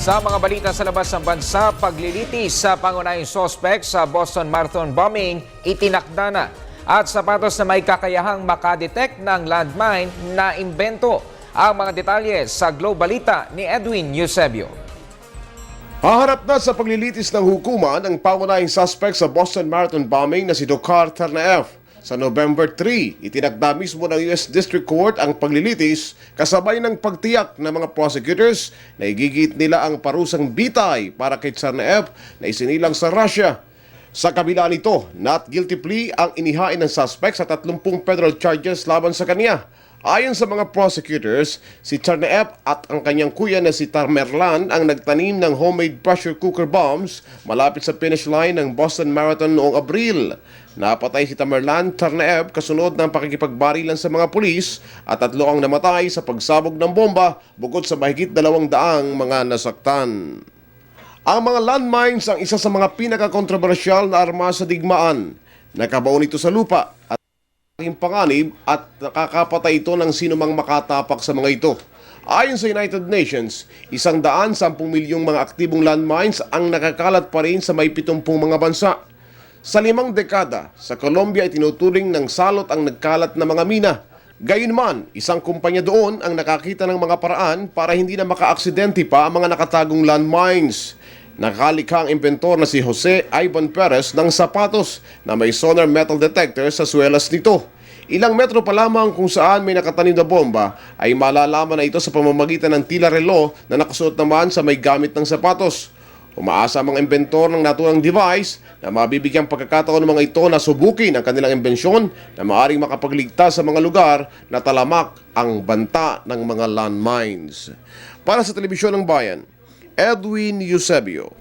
Sa mga balita sa labas ng bansa, paglilitis sa pangunahing sospek sa Boston Marathon bombing, itinakda na. At sapatos na may kakayahang makadetect ng landmine na imbento. Ang mga detalye sa Globalita ni Edwin Eusebio. Haharap na sa paglilitis ng hukuman ang pangunahing suspect sa Boston Marathon bombing na si Dzhokhar Tsarnaev. Sa November 3, itinakda mismo ng US District Court ang paglilitis kasabay ng pagtiyak ng mga prosecutors na igigit nila ang parusang bitay para kay Tsarnaev na isinilang sa Russia. Sa kabila nito, not guilty plea ang inihain ng suspect sa 30 federal charges laban sa kanya. Ayon sa mga prosecutors, si Tsarnaev at ang kanyang kuya na si Tamerlan ang nagtanim ng homemade pressure cooker bombs malapit sa finish line ng Boston Marathon noong Abril. Napatay si Tamerlan Tsarnaev kasunod ng pakikipagbarilan sa mga pulis at 3 ang namatay sa pagsabog ng bomba bukod sa mahigit 200 mga nasaktan. Ang mga landmines ang isa sa mga pinakakontrobersyal na arma sa digmaan. Nakabaon ito sa lupa at panganib at nakakapatay ito ng sinumang makatapak sa mga ito. Ayon sa United Nations, 110 milyong mga aktibong landmines ang nakakalat pa rin sa may 70 mga bansa. Sa 5 dekada, sa Colombia ay tinuturing ng salot ang nagkalat na mga mina. Gayunman, isang kumpanya doon ang nakakita ng mga paraan para hindi na maka-aksidente pa ang mga nakatagong landmines. Nakalikha ang inventor na si Jose Ivan Perez ng sapatos na may sonar metal detector sa suelas nito. Ilang metro pa lamang kung saan may nakatanim na bomba ay malalaman na ito sa pamamagitan ng tila relo na nakasuot naman sa may gamit ng sapatos. Umaasa ang mga inventor ng naturang device na mabibigyang pagkakataon ng mga ito na subukin ang kanilang imbensyon na maaaring makapagligtas sa mga lugar na talamak ang banta ng mga landmines. Para sa Telebisyon ng Bayan, Edwin Eusebio.